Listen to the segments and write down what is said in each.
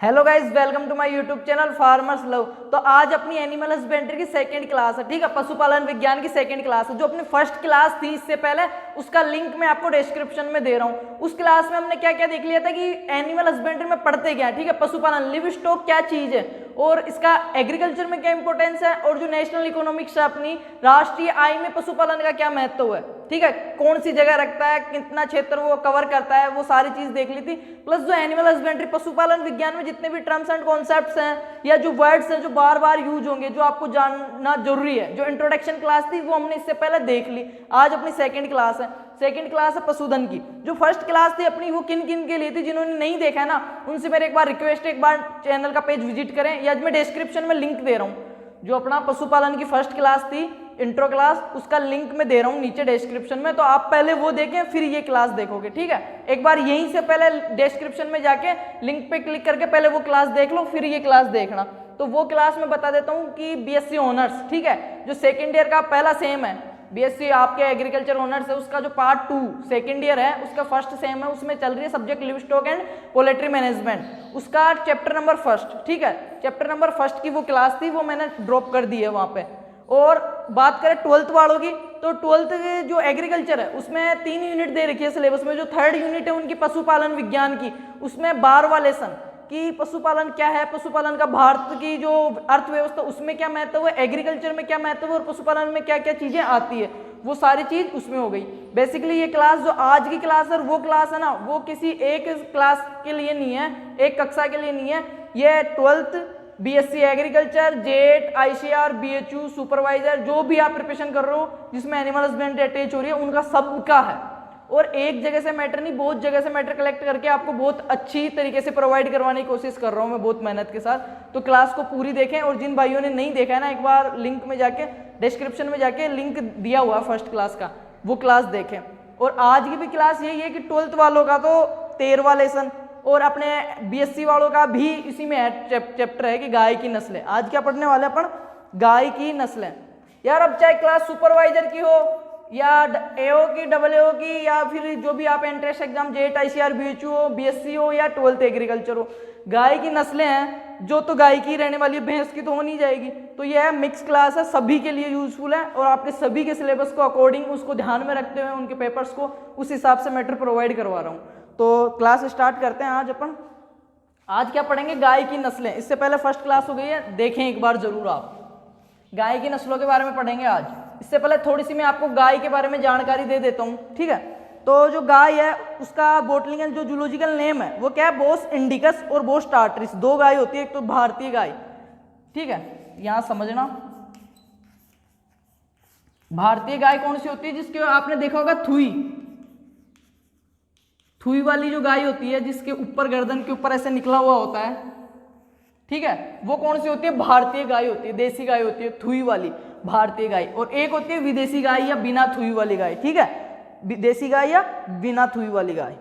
Hello guys, welcome to my YouTube channel farmers love. तो आज अपनी एनिमल हस्बेंड्री की सेकंड क्लास है, ठीक है। पशुपालन विज्ञान की सेकंड क्लास है। जो अपनी फर्स्ट क्लास थी इससे पहले, उसका लिंक मैं आपको डिस्क्रिप्शन में दे रहा हूँ। उस क्लास में हमने क्या क्या देख लिया था कि एनिमल हस्बेंड्री में पढ़ते क्या है, ठीक है। पशुपालन, लिव स्टॉक क्या चीज है और इसका एग्रीकल्चर में क्या इंपॉर्टेंस है, और जो नेशनल इकोनॉमिक्स है अपनी राष्ट्रीय आय में पशुपालन का क्या महत्व है, ठीक है। कौन सी जगह रखता है, कितना क्षेत्र वो कवर करता है, वो सारी चीज देख ली थी। प्लस जो एनिमल हस्बेंड्री पशुपालन विज्ञान में जितने भी टर्म्स एंड कॉन्सेप्ट्स हैं या जो वर्ड्स हैं जो बार बार यूज होंगे, जो आपको जानना जरूरी है, जो इंट्रोडक्शन क्लास थी वो हमने इससे पहले देख ली। आज अपनी सेकंड क्लास है। सेकंड क्लास है पशुधन की। जो फर्स्ट क्लास थी अपनी वो किन किन के लिए थी, जिन्होंने नहीं देखा है ना, उनसे मेरे एक बार रिक्वेस्ट है, एक बार चैनल का पेज विजिट करें, या मैं डिस्क्रिप्शन में लिंक दे रहा हूँ। जो अपना पशुपालन की फर्स्ट क्लास थी, इंट्रो क्लास, उसका लिंक मैं दे रहा हूँ नीचे डिस्क्रिप्शन में। तो आप पहले वो देखें फिर ये क्लास देखोगे, ठीक है। एक बार यहीं से पहले डिस्क्रिप्शन में जाके लिंक पे क्लिक करके पहले वो क्लास देख लो, फिर ये क्लास देखना। तो वो क्लास में बता देता हूँ कि बीएससी ऑनर्स, ठीक है, जो सेकेंड ईयर का पहला सेम है, बीएससी आपके एग्रीकल्चर ऑनर्स है, उसका जो पार्ट 2 सेकेंड ईयर है, उसका फर्स्ट सेम है, उसमें चल रही है subject live stock and poultry management, उसका चैप्टर नंबर फर्स्ट, ठीक है। चैप्टर नंबर फर्स्ट की वो क्लास थी, वो मैंने ड्रॉप कर दी है वहां पे। और बात करें 12th वालों की, तो 12th जो एग्रीकल्चर है उसमें 3 यूनिट दे रखी है सिलेबस में। जो 3rd यूनिट है उनकी पशुपालन विज्ञान की, उसमें 12वां लेसन कि पशुपालन क्या है, पशुपालन का भारत की जो अर्थव्यवस्था उसमें क्या महत्व है, एग्रीकल्चर में क्या महत्व है, और पशुपालन में क्या क्या चीजें आती है, वो सारी चीज उसमें हो गई। बेसिकली ये क्लास जो आज की क्लास है वो क्लास है ना, वो किसी एक क्लास के लिए नहीं है, एक कक्षा के लिए नहीं है। ये 12th BSc agriculture, jet, ICR, BHU, supervisor, जो भी आप प्रिपरेशन कर रहे हो जिसमें एनिमल हस्बेंड्री अटैच हो रही है, उनका सबका है। और एक जगह से मैटर नहीं, बहुत जगह से मैटर कलेक्ट करके आपको बहुत अच्छी तरीके से प्रोवाइड करवाने की कोशिश कर रहा हूं मैं, बहुत मेहनत के साथ। तो क्लास को पूरी देखें, और जिन भाइयों ने नहीं देखा है ना, एक बार लिंक में जाके डिस्क्रिप्शन में जाके लिंक दिया हुआ फर्स्ट क्लास का, वो क्लास देखें। और आज की भी क्लास यही है कि 12th वालों का तो 13वां लेसन, और अपने बीएससी वालों का भी इसी में चैप्टर है कि गाय की नस्लें। आज क्या पढ़ने वाले अपन, गाय की नस्लें। यार अब चाहे क्लास सुपरवाइजर की हो या एओ की, डबल एओ की, या फिर जो भी आप entrance exam jet, ICR, BHU हो, बीएससी हो या 12th एग्रीकल्चर हो, गाय की नस्लें हैं जो तो गाय की रहने वाली, भैंस की तो हो नहीं जाएगी। तो यह मिक्स क्लास है, सभी के लिए यूजफुल है, और आपके सभी के सिलेबस को अकॉर्डिंग, उसको ध्यान में रखते हुए उनके पेपर्स को उस हिसाब से मैटर प्रोवाइड करवा रहा हूँ। तो क्लास स्टार्ट करते हैं। आज अपन आज क्या पढ़ेंगे, गाय की नस्लें। इससे पहले फर्स्ट क्लास हो गई है, देखें एक बार जरूर आप। गाय की नस्लों के बारे में पढ़ेंगे आज। इससे पहले थोड़ी सी मैं आपको गाय के बारे में जानकारी दे देता हूँ, ठीक है। तो जो गाय है उसका बोटनिकल जो जूलॉजिकल नेम है वो क्या है, बोस इंडिकस और बोस टार्टरिस। 2 गाय होती है, एक तो भारतीय गाय, ठीक है, यहां समझना। भारतीय गाय कौन सी होती है, जिसके आपने देखा होगा थुई वाली जो गाय होती है, जिसके ऊपर गर्दन के ऊपर ऐसे निकला हुआ होता है, ठीक है, वो कौन सी होती है, भारतीय गाय होती है, देसी गाय होती है, थुई वाली भारतीय गाय। और एक होती है विदेशी गाय या बिना थुई वाली गाय, ठीक है, देसी गाय या बिना थुई वाली गाय।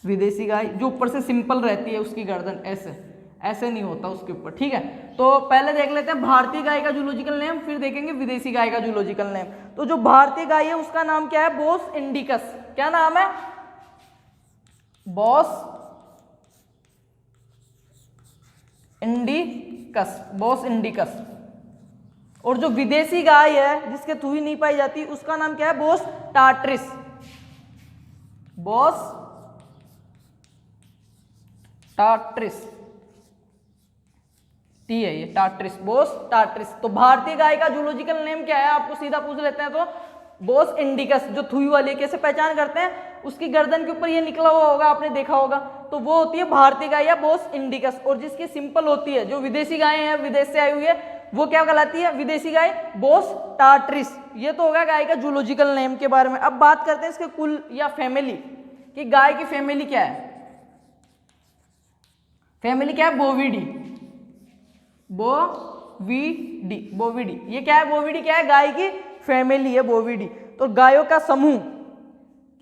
विदेशी गाय जो ऊपर से सिंपल रहती है, उसकी गर्दन ऐसे नहीं होता उसके ऊपर, ठीक है। तो पहले देख लेते हैं भारतीय गाय का जूलॉजिकल नेम, फिर देखेंगे विदेशी गाय का जूलॉजिकल नेम। तो जो भारतीय गाय है उसका नाम क्या है, बोस इंडिकस। क्या नाम है, बोस इंडिकस, बोस इंडिकस। और जो विदेशी गाय है जिसके थुई नहीं पाई जाती, उसका नाम क्या है, बोस टार्टरिस। बोस टार्टरिस, टी है ये, टार्टरिस, बोस टार्टरिस। तो भारतीय गाय का जूलॉजिकल नेम क्या है, आपको सीधा पूछ लेते हैं। तो बोस इंडिकस, जो थुई वाली, कैसे पहचान करते हैं, उसकी गर्दन के ऊपर ये निकला हुआ होगा, आपने देखा होगा, तो वो होती है भारतीय गाय या बोस इंडिकस। और जिसकी सिंपल होती है, जो विदेशी गाय है, विदेश से आई हुई है, वो क्या कहलाती है, विदेशी गाय, बोस टार्टरिस। ये तो होगा गाय का जूलॉजिकल नेम के बारे में। अब बात करते हैं इसके कुल या फैमिली, कि गाय की फैमिली क्या है। फैमिली क्या है, बोविडी, बोविडी। ये क्या है, बोविडी क्या है, गाय की फैमिली है, बोविडी। तो गायों का समूह,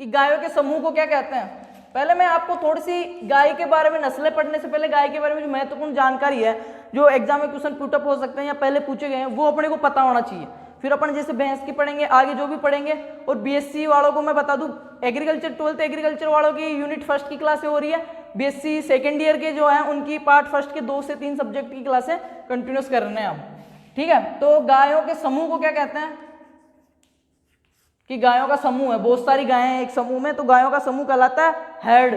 कि गायों के समूह को क्या कहते हैं। पहले मैं आपको थोड़ी सी गाय के बारे में, नस्लें पढ़ने से पहले गाय के बारे में जो महत्वपूर्ण जानकारी है, जो एग्जाम में क्वेश्चन पुटअप हो सकते हैं या पहले पूछे गए हैं, वो अपने को पता होना चाहिए। फिर अपन जैसे भैंस की पढ़ेंगे, आगे जो भी पढ़ेंगे। और बीएससी वालों को मैं बता दूं, एग्रीकल्चर 12th एग्रीकल्चर वालों की यूनिट फर्स्ट की क्लासें हो रही है। बीएससी सेकेंड ईयर के जो हैं उनकी पार्ट फर्स्ट के 2 से 3 सब्जेक्ट की क्लासें कंटिन्यूस कर रहे हैं हम, ठीक है। तो गायों के समूह को क्या कहते हैं कि गायों का समूह है, बहुत सारी गायें हैं एक समूह में, तो गायों का समूह कहलाता है हर्ड।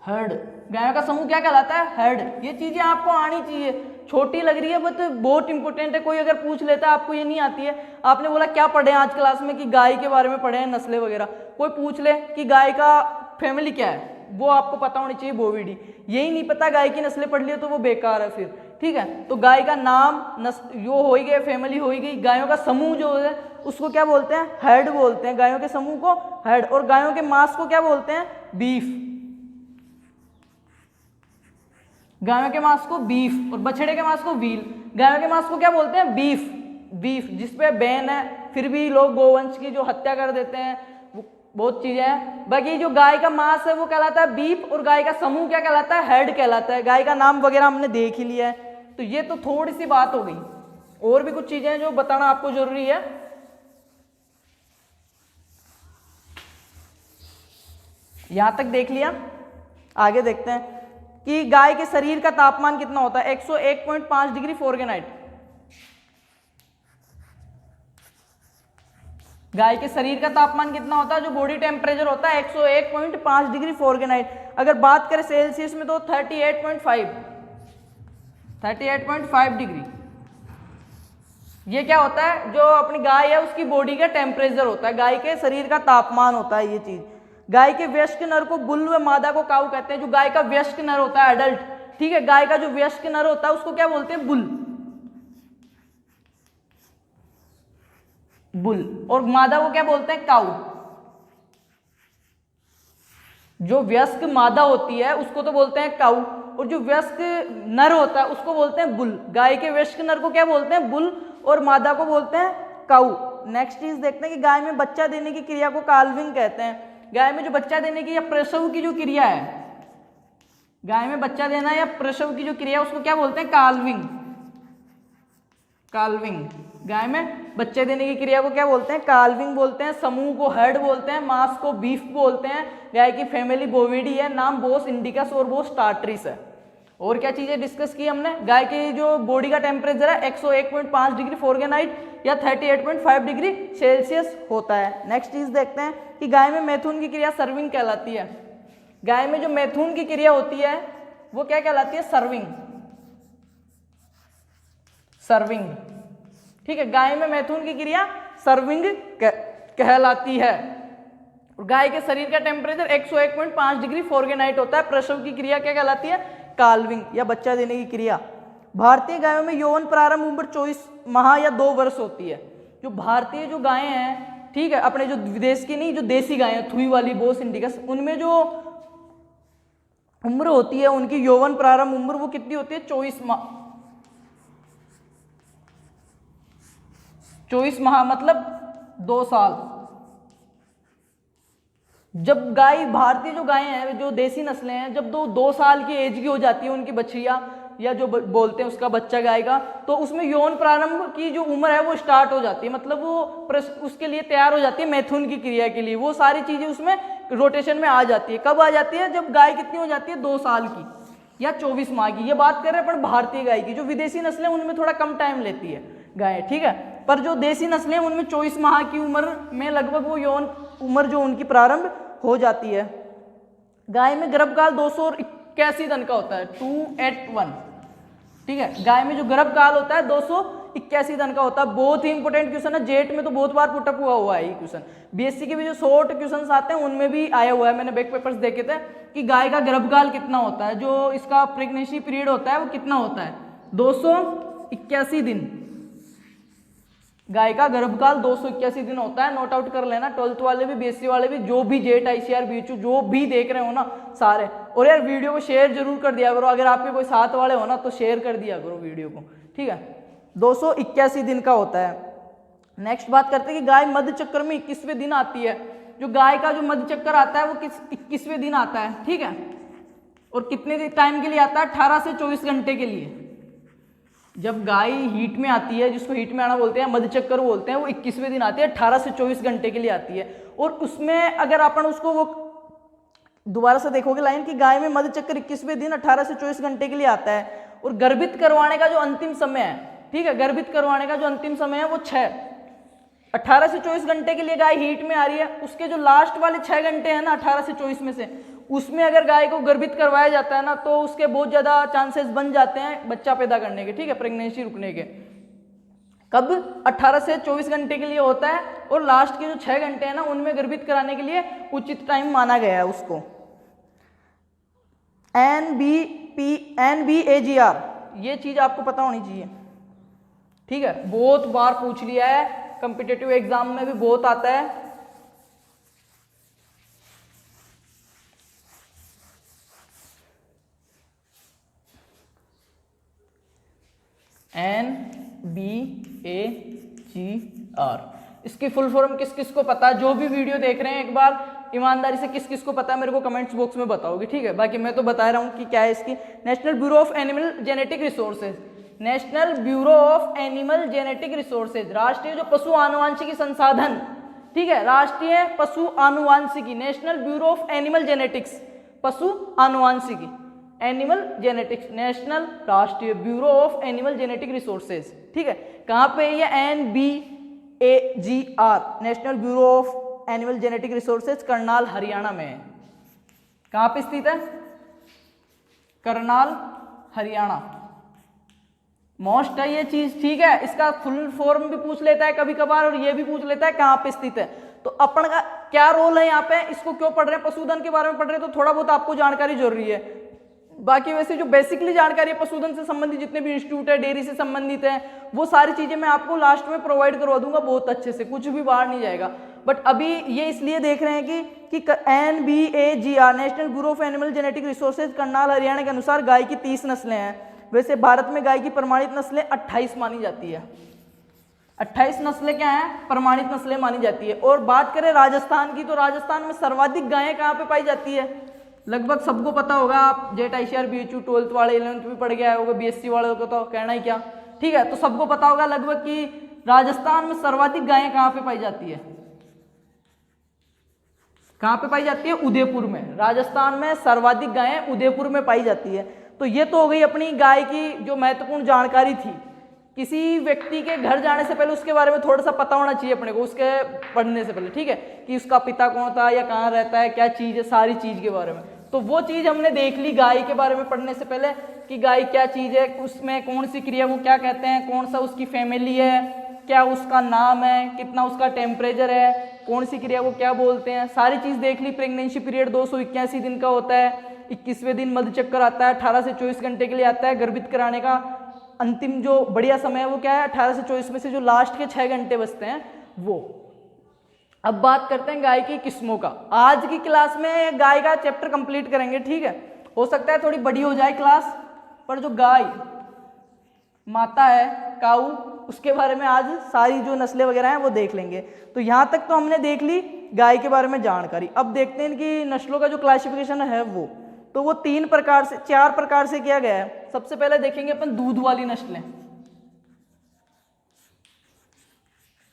हर्ड गायों का समूह क्या कहलाता है? हर्ड। ये चीजें आपको आनी चाहिए, छोटी लग रही है बट बहुत इंपॉर्टेंट है। कोई अगर पूछ लेता है आपको ये नहीं आती है, आपने बोला क्या पढ़े आज क्लास में कि गाय के बारे में पढ़े हैं, नस्लें वगैरह, कोई पूछ ले कि गाय का फैमिली क्या है, वो आपको पता होनी चाहिए बोविडी। यही नहीं पता गाय की नस्लें पढ़ लिए तो वो बेकार है फिर, ठीक है। तो गाय का नाम यो हो ही गया, फैमिली हो ही गई। गायों का समूह जो है उसको क्या बोलते हैं? हर्ड बोलते हैं। गायों के समूह को हर्ड। और गायों के मांस को क्या बोलते हैं? बीफ। गायों के मांस को बीफ और बछड़े के मांस को व्हील। गायों के मांस को क्या बोलते हैं? बीफ। बीफ जिसपे बैन है, फिर भी लोग गोवंश की जो हत्या कर देते हैं, बहुत चीजें हैं। बाकी जो गाय का मांस है वो कहलाता है बीफ, और गाय का समूह क्या कहलाता है? हर्ड कहलाता है। गाय का नाम वगैरह हमने देख ही लिया है, तो ये तो थोड़ी सी बात हो गई। और भी कुछ चीजें हैं जो बताना आपको जरूरी है। यहां तक देख लिया, आगे देखते हैं कि गाय के शरीर का तापमान कितना होता है? 101.5 डिग्री फ़ारेनहाइट। गाय के शरीर का तापमान कितना होता है? जो बॉडी टेम्परेचर होता है 101.5 डिग्री फ़ारेनहाइट। अगर बात करें सेल्सियस में तो 38.5 डिग्री। ये क्या होता है? जो अपनी गाय है उसकी बॉडी का टेम्परेचर होता है, गाय के शरीर का तापमान होता है ये चीज। गाय के वयस्क नर को बुल व मादा को काऊ कहते हैं। जो गाय का वयस्क नर होता है, एडल्ट, ठीक है, गाय का जो वयस्क नर होता है उसको क्या बोलते हैं? बुल। बुल। और मादा को क्या बोलते हैं? काऊ। जो वयस्क मादा होती है उसको तो बोलते हैं काऊ, और जो वयस्क नर होता है उसको बोलते हैं बुल। गाय के वयस्क नर को क्या बोलते हैं? बुल, और मादा को बोलते हैं काऊ। नेक्स्ट चीज देखते हैं कि गाय में बच्चा देने की क्रिया को काल्विंग कहते हैं। गाय में जो बच्चा देने की या प्रसव की जो क्रिया है, गाय में बच्चा देना या प्रसव की जो क्रिया उसको क्या बोलते हैं? काल्विंग। काल्विंग। गाय में बच्चे देने की क्रिया को क्या बोलते हैं? काल्विंग बोलते हैं। समूह को हर्ड बोलते हैं। मांस को बीफ बोलते हैं। गाय की फैमिली बोविडी है। नाम बोस इंडिकस और बोस टार्ट्रिस है। और क्या चीजें डिस्कस की हमने? गाय की जो बॉडी का टेम्परेचर है 101.5 डिग्री फ़ारेनहाइट या 38.5 डिग्री सेल्सियस होता है। नेक्स्ट चीज देखते हैं कि गाय में मैथुन की क्रिया सर्विंग कहलाती है। गाय में जो मैथुन की क्रिया होती है वो क्या कहलाती है? सर्विंग। सर्विंग, ठीक है। गाय में मैथुन की क्रिया सर्विंग कहलाती है। और गाय के शरीर का टेम्परेचर 101.5 डिग्री फ़ारेनहाइट होता है। प्रसव की क्रिया क्या कहलाती है? काल्विंग या बच्चा देने की क्रिया। भारतीय गायों में यौवन प्रारंभ उम्र 24 माह या 2 वर्ष होती है। जो भारतीय जो गायें हैं, ठीक है, अपने जो विदेश की नहीं, जो देसी गायें थुई वाली बोस इंडिकस, उनमें जो उम्र होती है उनकी यौवन प्रारंभ उम्र वो कितनी होती है? 24 माह। 24 माह मतलब 2 साल। जब गाय, भारतीय जो गायें हैं, जो देसी नस्लें हैं, जब 2 साल की एज की हो जाती है उनकी बछिया या जो बोलते हैं उसका बच्चा गाय का, तो उसमें यौन प्रारंभ की जो उम्र है वो स्टार्ट हो जाती है। मतलब वो उसके लिए तैयार हो जाती है मैथुन की क्रिया के लिए। वो सारी चीजें उसमें रोटेशन में आ जाती है। कब आ जाती है? जब गाय कितनी हो जाती है? 2 साल की या 24 माह की। ये बात कर रहे हैं अपन भारतीय गाय की। जो विदेशी नस्लें उनमें थोड़ा कम टाइम लेती है गाय, ठीक है, पर जो देसी नस्लें उनमें 24 माह की उम्र में लगभग वो यौन उम्र जो उनकी प्रारंभ हो जाती है। गाय में गर्भकाल 281 दिन का होता है, 281, ठीक है। गाय में जो गर्भकाल होता है 281 दिन का होता है। बहुत ही इंपॉर्टेंट क्वेश्चन है, जेट में तो बहुत बार पुटअप हुआ है ये क्वेश्चन। बीएससी के भी जो शॉर्ट क्वेश्चन आते हैं उनमें भी आया हुआ है, मैंने बैक पेपर्स देखे थे कि गाय का गर्भकाल कितना होता है, जो इसका प्रेगनेंसी पीरियड होता है वो कितना होता है? 281 दिन। गाय का गर्भकाल 281 दिन होता है। नोट आउट कर लेना, 12th वाले भी, बीएससी वाले भी, जो भी जेट, आईसीआर, बीएचयू जो भी देख रहे हो ना सारे। और यार वीडियो को शेयर जरूर कर दिया करो, अगर आपके कोई साथ वाले हो ना तो शेयर कर दिया करो वीडियो को, ठीक है। 281 दिन का होता है। नेक्स्ट बात करते हैं कि गाय मध्य चक्र में 21वें दिन आती है। जो गाय का जो मध्य चक्कर आता है वो 21वें दिन आता है, ठीक है। और कितने टाइम के लिए आता है? 18 से 24 घंटे के लिए। जब गाय हीट में आती है, जिसको हीट में आना बोलते हैं, मधुचक्कर बोलते हैं, वो 21वें दिन आती है, 18 से 24 घंटे के लिए आती है। और उसमें अगर अपन उसको वो दोबारा से देखोगे लाइन की, गाय में मधुचक्कर 21वें दिन 18 से 24 घंटे के लिए आता है। और गर्भित करवाने का जो अंतिम समय है, ठीक है, गर्भित करवाने का जो अंतिम समय है वो 18 से 24 घंटे के लिए गाय हीट में आ रही है। उसके जो लास्ट वाले 6 घंटे हैं ना 18 से 24 में से, उसमें अगर गाय को गर्भित करवाया जाता है ना, तो उसके बहुत ज़्यादा चांसेस बन जाते हैं बच्चा पैदा करने के, ठीक है, प्रेगनेंसी रुकने के। कब? 18 से 24 घंटे के लिए होता है, और लास्ट के जो 6 घंटे हैं ना, उनमें गर्भित कराने के लिए उचित टाइम माना गया है उसको। NBAGR, ये चीज़ आपको पता होनी चाहिए, ठीक है, बहुत बार पूछ लिया है, कॉम्पिटिटिव एग्जाम में भी बहुत आता है। NBAGR, इसकी फुल फॉर्म किस किस को पता है? जो भी वीडियो देख रहे हैं एक बार ईमानदारी से किस किस को पता है मेरे को कमेंट्स बॉक्स में बताओगे, ठीक है। बाकी मैं तो बता रहा हूँ कि क्या है इसकी। National bureau of animal genetic resources, national bureau of animal genetic resources, राष्ट्रीय जो पशु आनुवांशिकी संसाधन, ठीक है, राष्ट्रीय पशु आनुवांशिकी, national bureau of animal genetics, पशु आनुवांशिकी, एनिमल जेनेटिक्स, नेशनल राष्ट्रीय bureau of animal genetic resources, ठीक है। कहाँ पे ये NBAGR, national bureau of animal genetic resources, Karnal Haryana में है। कहाँ पे स्थित है? करनाल हरियाणा। मोस्ट है ये चीज, ठीक है। इसका फुल फॉर्म भी पूछ लेता है कभी कभार, और ये भी पूछ लेता है कहाँ पे स्थित है। तो अपन का क्या रोल है यहाँ पे, इसको क्यों पढ़ रहे हैं, पशुधन के बारे में पढ़ रहे हैं, तो थोड़ा बहुत आपको जानकारी जरूरी है। बाकी वैसे जो बेसिकली जानकारी है पशुधन से संबंधित, जितने भी इंस्टीट्यूट है, डेयरी से संबंधित है, वो सारी चीजें मैं आपको लास्ट में प्रोवाइड करवा दूंगा बहुत अच्छे से, कुछ भी बाहर नहीं जाएगा। बट अभी ये इसलिए देख रहे हैं कि NBAGR, national bureau of animal genetic resources, Karnal Haryana के अनुसार गाय की 30 नस्लें हैं। वैसे भारत में गाय की प्रमाणित नस्लें 28 मानी जाती है। 28 नस्लें क्या हैं? प्रमाणित नस्लें मानी जाती है। और बात करें राजस्थान की, तो राजस्थान में सर्वाधिक गायें कहाँ पे पाई जाती है? लगभग सबको पता होगा, आप जेट ICR BHU 12th वाले 11th भी पढ़ गया होगा, BSc वाले को तो कहना ही क्या, ठीक है। तो सबको पता होगा लगभग कि राजस्थान में सर्वाधिक गायें कहाँ पे पाई जाती है? कहाँ पे पाई जाती है? उदयपुर में। राजस्थान में सर्वाधिक गायें उदयपुर में पाई जाती है। तो ये तो हो गई अपनी गाय की जो महत्वपूर्ण जानकारी थी। किसी व्यक्ति के घर जाने से पहले उसके बारे में थोड़ा सा पता होना चाहिए अपने को, उसके पढ़ने से पहले, ठीक है, कि उसका पिता कौन था या कहाँ रहता है, क्या चीज़ है, सारी चीज़ के बारे में। तो वो चीज़ हमने देख ली गाय के बारे में पढ़ने से पहले, कि गाय क्या चीज़ है, उसमें कौन सी क्रिया को क्या कहते हैं, कौन सा उसकी फैमिली है, क्या उसका नाम है, कितना उसका टेम्परेचर है, कौन सी क्रिया को क्या बोलते हैं, सारी चीज़ देख ली। प्रेगनेंसी पीरियड 281 दिन का होता है, 21वें दिन मधुचक्कर आता है, 18 से 24 घंटे के लिए आता है। गर्भित कराने का अंतिम जो बढ़िया समय है वो क्या है? 18 से 24 में से जो लास्ट के 6 घंटे बचते हैं वो। अब बात करते हैं गाय की किस्मों का। आज की क्लास में गाय का चैप्टर कंप्लीट करेंगे, ठीक है। हो सकता है थोड़ी बड़ी हो जाए क्लास, पर जो गाय माता है, काऊ, उसके बारे में आज सारी जो नस्लें वगैरह हैं वो देख लेंगे। तो यहाँ तक तो हमने देख ली गाय के बारे में जानकारी। अब देखते हैं इनकी नस्लों का जो क्लासिफिकेशन है वो, तो वो 4 प्रकार से किया गया है। सबसे पहले देखेंगे अपन दूध वाली नस्लें।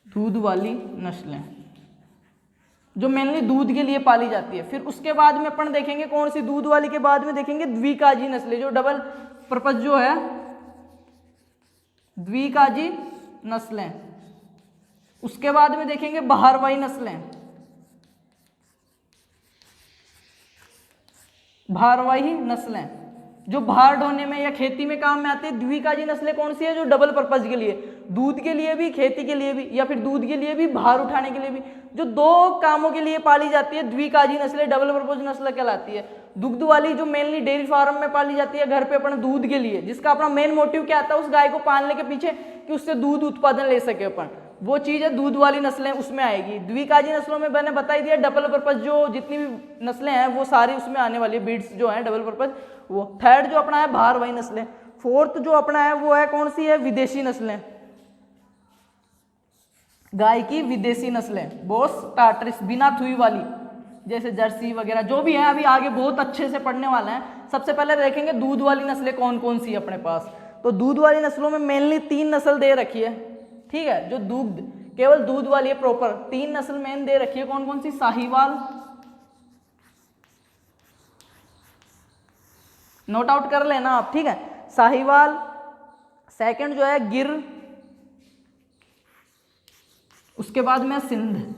दूध वाली नस्लें जो मेनली दूध के लिए पाली जाती है। फिर उसके बाद में अपन देखेंगे कौन सी, दूध वाली के बाद में देखेंगे द्विकाजी नस्लें, जो डबल पर्पज जो है, द्विकाजी नस्लें। उसके बाद में देखेंगे बहारवाई नस्लें, भारवाही नस्लें जो भार ढोने में या खेती में काम में आती है। द्विकाजी नस्लें कौन सी है? जो डबल पर्पज के लिए, दूध के लिए भी, खेती के लिए भी, या फिर दूध के लिए भी, भार उठाने के लिए भी, जो 2 कामों के लिए पाली जाती है, द्विकाजी नस्लें डबल पर्पज नस्ल कहलाती है। दुग्ध वाली जो मेनली डेयरी फार्म में पाली जाती है, घर पे अपन दूध के लिए, जिसका अपना मेन मोटिव क्या आता है उस गाय को पालने के पीछे, कि उससे दूध उत्पादन ले सके अपन, वो चीज़ है दूध वाली नस्लें उसमें आएगी। द्विकाजी नस्लों में मैंने बता ही दिया, डबल पर्पज जो जितनी भी नस्लें हैं वो सारी उसमें आने वाली, ब्रीड्स जो हैं डबल पर्पज वो। थर्ड जो अपना है भारवाही नस्लें। फोर्थ जो अपना है वो है कौन सी है? विदेशी नस्लें, गाय की विदेशी नस्लें, बोस टार्टरिस, बिना थुई वाली, जैसे जर्सी वगैरह जो भी है, अभी आगे बहुत अच्छे से पढ़ने वाले हैं। सबसे पहले देखेंगे दूध वाली नस्लें कौन कौन सी है अपने पास। तो दूध वाली नस्लों में मेनली 3 नस्ल दे रखी है, ठीक है, जो दूध केवल दूध वाली है प्रॉपर, 3 नस्ल मेन दे रखी है। कौन कौन सी? साहीवाल, नोट आउट कर लेना आप, ठीक है, साहीवाल, सेकंड जो है गिर, उसके बाद में सिंध।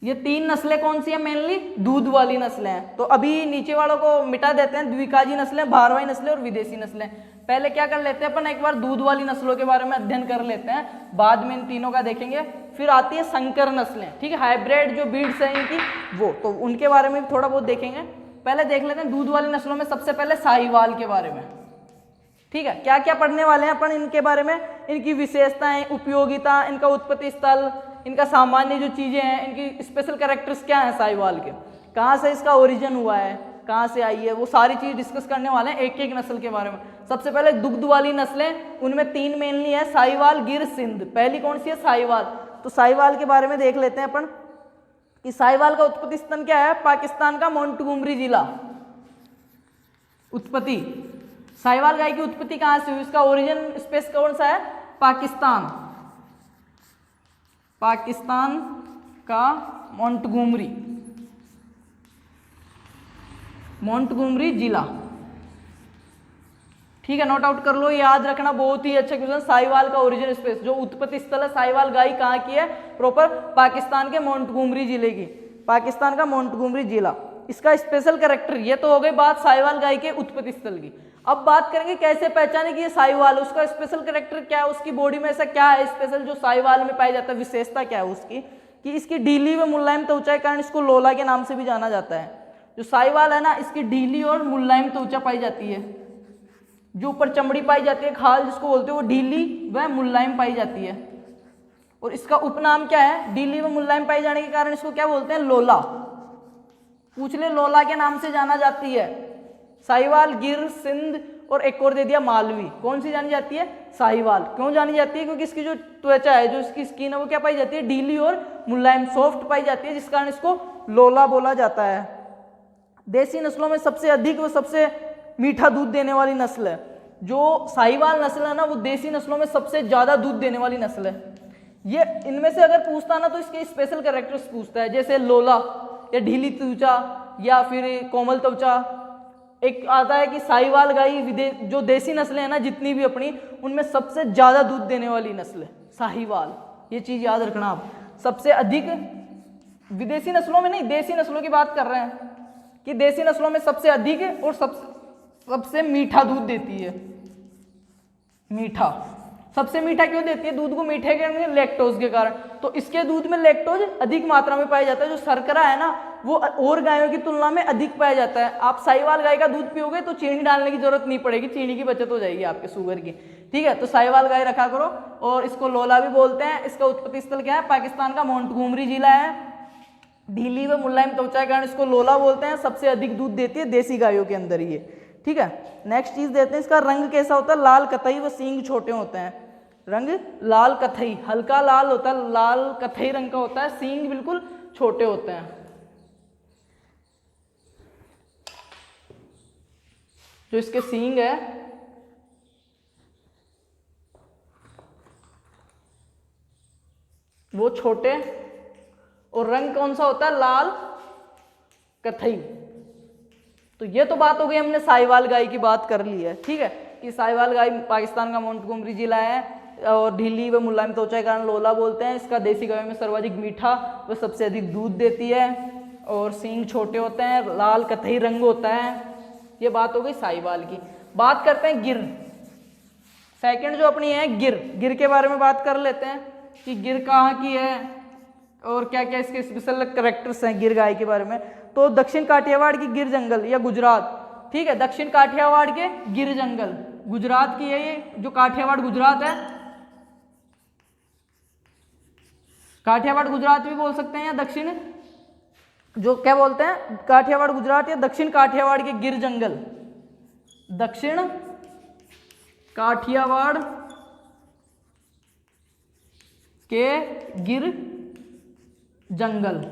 ये 3 नस्लें कौन सी है? मेनली दूध वाली नस्लें हैं। तो अभी नीचे वालों को मिटा देते हैं, द्विकाजी नस्लें, भारवाही नस्लें और विदेशी नस्लें। पहले क्या कर लेते हैं अपन, एक बार दूध वाली नस्लों के बारे में अध्ययन कर लेते हैं, बाद में इन तीनों का देखेंगे। फिर आती है संकर नस्लें, ठीक है, हाइब्रिड जो बीड्स हैं इनकी, वो तो उनके बारे में भी थोड़ा बहुत देखेंगे। पहले देख लेते हैं दूध वाली नस्लों में सबसे पहले साहीवाल के बारे में, ठीक है। क्या क्या पढ़ने वाले हैं अपन इनके बारे में, इनकी विशेषताएं, उपयोगिता, इनका उत्पत्ति स्थल, इनका सामान्य जो चीजें हैं, इनकी स्पेशल कैरेक्टर्स क्या हैं साहीवाल के, कहाँ से इसका ओरिजिन हुआ है, कहाँ से आई है, वो सारी चीज डिस्कस करने वाले हैं एक एक नस्ल के बारे में। सबसे पहले दुग्ध वाली नस्लें, उनमें 3 मेनली है, साहीवाल, गिर, सिंध। पहली कौन सी है? साहीवाल। तो साहीवाल के बारे में देख लेते हैं अपन कि साहीवाल का उत्पत्ति स्थान क्या है? पाकिस्तान का मोंटगोमरी जिला। उत्पत्ति, साहीवाल गाय की उत्पत्ति कहाँ से हुई, इसका ओरिजिन स्पेस कौन सा है? पाकिस्तान, पाकिस्तान का मोंटगोमरी, मोंटगोमरी जिला, ठीक है, नोट आउट कर लो, याद रखना, बहुत ही अच्छा क्वेश्चन। साहीवाल का ओरिजिन स्पेस, जो उत्पत्ति स्थल है साहीवाल गाय कहाँ की है? प्रॉपर पाकिस्तान के मोंटगोमरी जिले की, पाकिस्तान का मोंटगोमरी जिला। इसका स्पेशल कैरेक्टर, ये तो हो गई बात साहीवाल गाय के उत्पत्ति स्थल की। अब बात करेंगे कैसे पहचाने कि ये साहीवाल, उसका स्पेशल कैरेक्टर क्या है, उसकी बॉडी में ऐसा क्या है स्पेशल जो साहीवाल में पाया जाता है, विशेषता क्या है उसकी, कि इसकी ढीली व मुलायम त्वचा के कारण इसको लोला के नाम से भी जाना जाता है। जो साहीवाल है ना, इसकी ढीली और मुलायम त्वचा पाई जाती है, जो ऊपर चमड़ी पाई जाती है, खाल जिसको बोलते हैं, वो ढीली व मुलायम पाई जाती है। और इसका उपनाम क्या है? ढीली व मुलायम पाए जाने के कारण इसको क्या बोलते हैं? लोला। पूछ ले, लोला के नाम से जाना जाती है। साहीवाल, गिर, सिंध और एक और दे दिया मालवी। कौन सी जानी जाती है? साहीवाल। क्यों जानी जाती है? क्योंकि इसकी जो त्वचा है, जो इसकी स्किन है, वो क्या पाई जाती है? ढीली और मुलायम, सॉफ्ट पाई जाती है, जिस कारण इसको लोला बोला जाता है। देसी नस्लों में सबसे अधिक व सबसे मीठा दूध देने वाली नस्ल है जो साहीवाल नस्ल है ना, वो देसी नस्लों में सबसे ज्यादा दूध देने वाली नस्ल है। ये इनमें से अगर पूछता ना तो इसके स्पेशल कैरेक्टर्स पूछता है, जैसे लोला या ढीली त्वचा या फिर कोमल त्वचा। एक आता है कि साहीवाल गाय जो देसी नस्लें हैं ना जितनी भी अपनी, उनमें सबसे ज्यादा दूध देने वाली नस्ल है साहीवाल। ये चीज याद रखना आप। सबसे अधिक विदेशी नस्लों में नहीं, देसी नस्लों की बात कर रहे हैं कि देसी नस्लों में सबसे अधिक और सबसे मीठा दूध देती है। मीठा, सबसे मीठा क्यों देती है? दूध को मीठे करने लैक्टोज के कारण। तो इसके दूध में लैक्टोज अधिक मात्रा में पाया जाता है। जो शर्करा है ना, वो और गायों की तुलना में अधिक पाया जाता है। आप साहीवाल गाय का दूध पियोगे तो चीनी डालने की जरूरत नहीं पड़ेगी, चीनी की बचत हो जाएगी आपके शुगर की, ठीक है। तो साहीवाल गाय रखा करो। और इसको लोला भी बोलते हैं। इसका उत्पत्ति स्थल क्या है? पाकिस्तान का मोंटगोमरी जिला है। ढीली व मुलायम त्वचा के कारण इसको लोला बोलते हैं। सबसे अधिक दूध देती है देसी गायों के अंदर ये, ठीक है। नेक्स्ट चीज देते हैं, इसका रंग कैसा होता है? लाल कथई व सींग छोटे होते हैं। रंग लाल कथई, हल्का लाल होता है, लाल कथई रंग का होता है। सींग बिल्कुल छोटे होते हैं। जो इसके सींग है वो छोटे, और रंग कौन सा होता है? लाल कथई। तो ये तो बात हो गई, हमने साहीवाल गाय की बात कर ली है, ठीक है, कि साहीवाल गाय पाकिस्तान का मोंटगोमरी जिला है और ढीली व मुलायम त्वचा के कारण लोला बोलते हैं। इसका देसी गायों में सर्वाधिक मीठा व सबसे अधिक दूध देती है और सींग छोटे होते हैं, लाल कथई रंग होता है। ये बात हो गई साहीवाल की। बात करते हैं गिर। सेकंड जो अपनी है गिर, गिर के बारे में बात कर लेते हैं कि गिर कहाँ की है और क्या क्या इसके स्पेशल कैरेक्टर्स हैं गिर गाय के बारे में। तो दक्षिण काठियावाड़ की गिर जंगल या गुजरात, ठीक है, दक्षिण काठियावाड़ के गिर जंगल गुजरात की है। ये जो काठियावाड़ गुजरात है, काठियावाड़ गुजरात भी बोल सकते हैं या दक्षिण, जो क्या बोलते हैं, काठियावाड़ गुजरात या दक्षिण काठियावाड़ के गिर जंगल, दक्षिण काठियावाड़ के गिर जंगल,